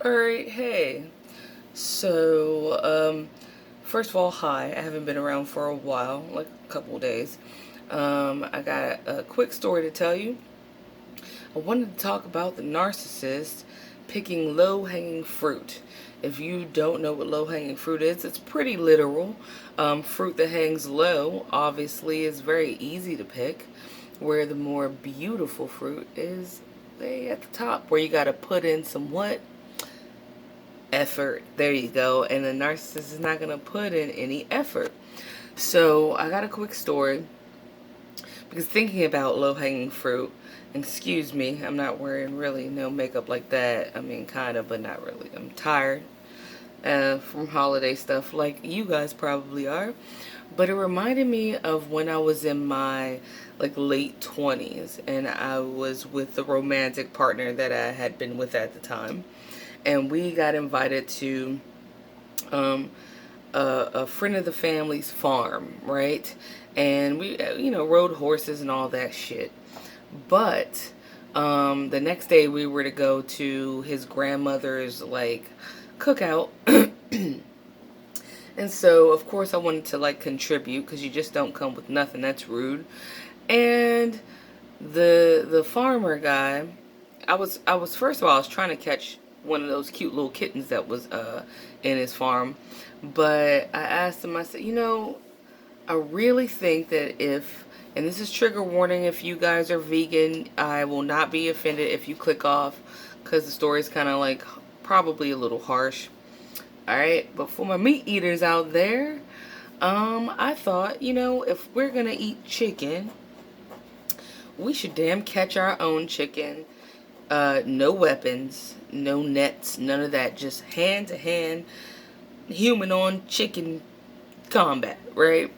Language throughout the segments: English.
Alright, hey. So, first of all, hi. I haven't been around for a while, like a couple of days. I got a quick story to tell you. I wanted to talk about the narcissist picking low-hanging fruit. If you don't know what low-hanging fruit is, it's pretty literal. Fruit that hangs low, obviously, is very easy to pick, where the more beautiful fruit is way at the top, where you got to put in some what? Effort. There you go. And the narcissist is not going to put in any effort. So I got a quick story because thinking about low-hanging fruit, excuse me, I'm not wearing really no makeup like that. I mean, kind of, but not really. I'm tired from holiday stuff like you guys probably are. But it reminded me of when I was in my like late 20s and I was with the romantic partner that I had been with at the time. And we got invited to um, a friend of the family's farm, right? And we, rode horses and all that shit. But the next day we were to go to his grandmother's like cookout. And so, of course, I wanted to like contribute because you just don't come with nothing. That's rude. And the farmer guy, I was first of all, I was trying to catch one of those cute little kittens that was in his farm, but I asked him. I said, I really think that if, and this is trigger warning, if you guys are vegan, I will not be offended if you click off, because the story is kind of like probably a little harsh. All right, but for my meat eaters out there, I thought, if we're gonna eat chicken, we should damn catch our own chicken. No weapons, no nets, none of that. Just hand to hand, human on chicken combat, right?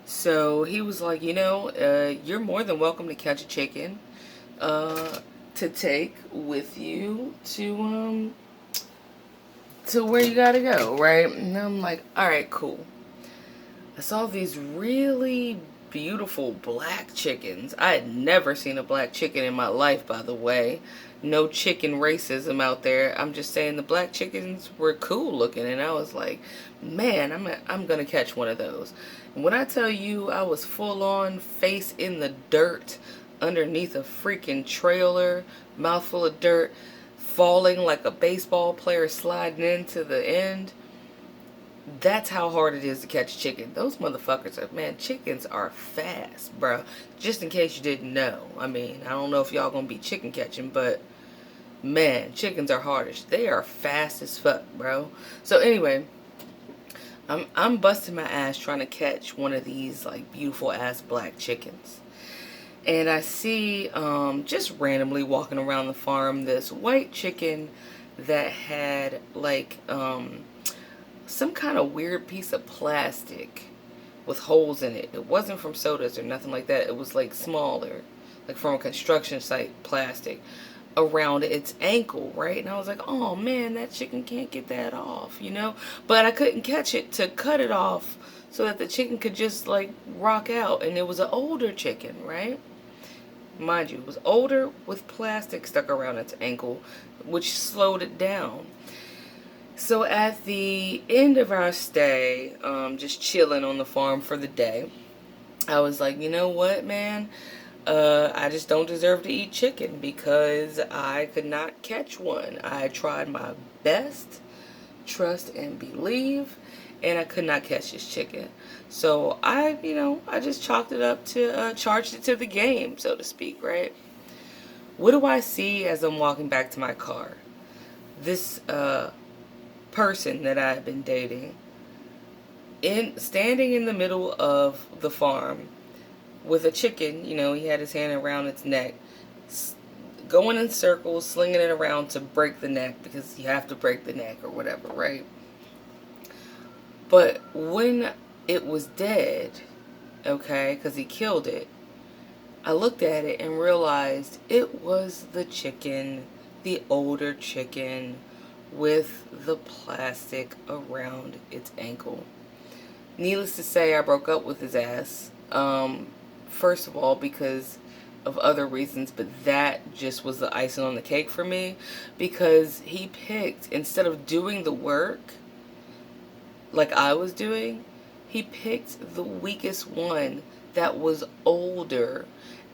So he was like, you're more than welcome to catch a chicken to take with you to where you gotta go, right? And I'm like, all right, cool. I saw these really beautiful black chickens. I had never seen a black chicken in my life, by the way. No chicken racism out there. I'm just saying the black chickens were cool looking, and I was like, man, I'm gonna catch one of those. And when I tell you I was full on face in the dirt underneath a freaking trailer, mouthful of dirt, falling like a baseball player sliding into the end. That's how hard it is to catch a chicken. Those motherfuckers are, man, chickens are fast, bro. Just in case you didn't know. I mean, I don't know if y'all gonna be chicken catching, but man, chickens are hardish. They are fast as fuck, bro. So anyway, I'm busting my ass trying to catch one of these like beautiful ass black chickens. And I see just randomly walking around the farm this white chicken that had like some kind of weird piece of plastic with holes in it. It wasn't from sodas or nothing like that. It was like smaller, like from a construction site plastic around its ankle, right? And I was like, oh man, that chicken can't get that off. But I couldn't catch it to cut it off so that the chicken could just like rock out. And it was an older chicken, right? Mind you, it was older with plastic stuck around its ankle, which slowed it down. So at the end of our stay, just chilling on the farm for the day, I was like, you know what, man? I just don't deserve to eat chicken because I could not catch one. I tried my best, trust and believe, and I could not catch this chicken. So I just chalked it up to, charged it to the game, so to speak, right? What do I see as I'm walking back to my car? This, person that I had been dating standing in the middle of the farm with a chicken. He had his hand around its neck, going in circles, slinging it around to break the neck because you have to break the neck or whatever, right? But when it was dead, okay, because he killed it, I looked at it and realized it was the chicken, the older chicken with the plastic around its ankle. Needless to say, I broke up with his ass. First of all, because of other reasons, but that just was the icing on the cake for me, because he picked, instead of doing the work like I was doing, he picked the weakest one that was older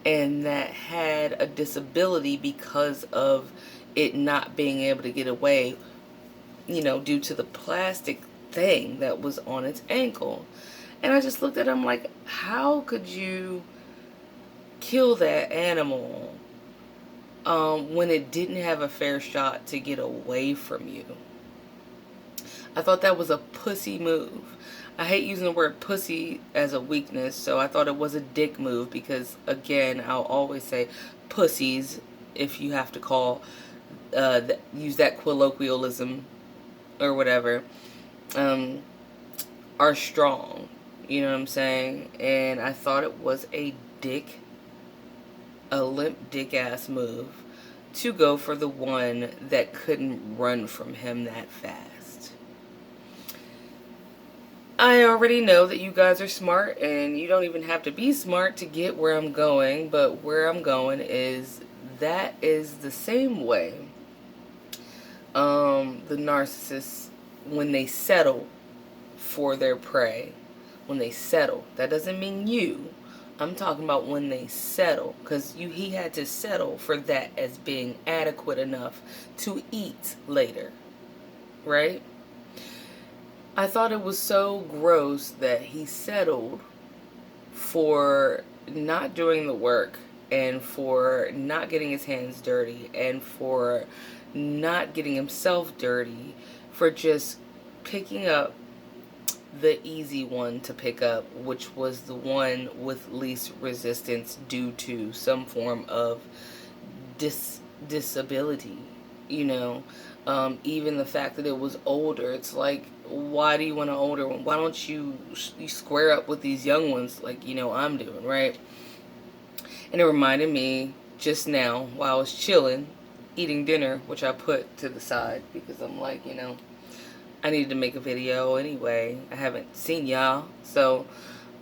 and that had a disability because of it not being able to get away, due to the plastic thing that was on its ankle. And I just looked at him like, how could you kill that animal when it didn't have a fair shot to get away from you? I thought that was a pussy move. I hate using the word pussy as a weakness, so I thought it was a dick move, because, again, I'll always say pussies, if you have to use that colloquialism or whatever, are strong. You know what I'm saying? And I thought it was a limp dick ass move to go for the one that couldn't run from him that fast. I already know that you guys are smart, and you don't even have to be smart to get where I'm going, but where I'm going is that is the same way the narcissists, when they settle for their prey, when they settle, that doesn't mean you. I'm talking about when they settle, because he had to settle for that as being adequate enough to eat later, right? I thought it was so gross that he settled for not doing the work, and for not getting his hands dirty, and for not getting himself dirty, for just picking up the easy one to pick up, which was the one with least resistance due to some form of disability. Even the fact that it was older, it's like, why do you want an older one? Why don't you square up with these young ones like I'm doing, right? And it reminded me just now, while I was chilling, eating dinner, which I put to the side because I'm like, I needed to make a video anyway. I haven't seen y'all. So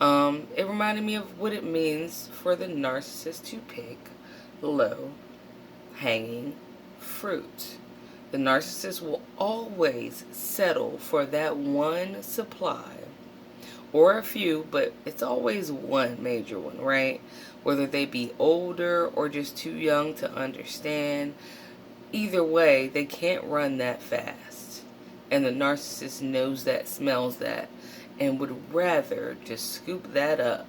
it reminded me of what it means for the narcissist to pick low hanging fruit. The narcissist will always settle for that one supply, or a few, but it's always one major one, right? Whether they be older or just too young to understand. Either way, they can't run that fast. And the narcissist knows that, smells that, and would rather just scoop that up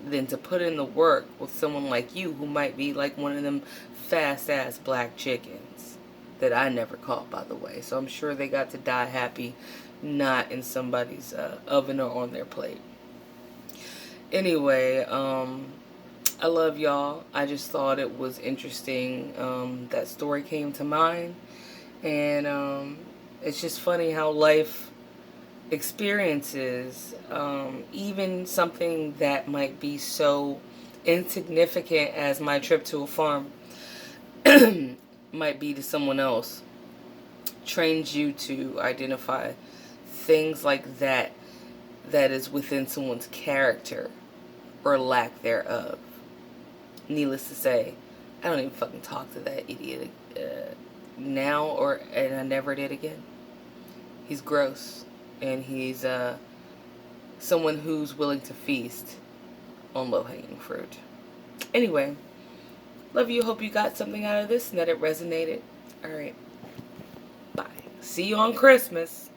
than to put in the work with someone like you, who might be like one of them fast-ass black chickens that I never caught, by the way. So I'm sure they got to die happy, not in somebody's oven or on their plate. Anyway, I love y'all. I just thought it was interesting. That story came to mind. And it's just funny how life experiences, even something that might be so insignificant as my trip to a farm, might be to someone else, trains you to identify things like that is within someone's character or lack thereof. Needless to say, I don't even fucking talk to that idiot now, and I never did again. He's gross, and he's someone who's willing to feast on low-hanging fruit. Anyway, love you. Hope you got something out of this and that it resonated. All right. Bye. See you on Christmas.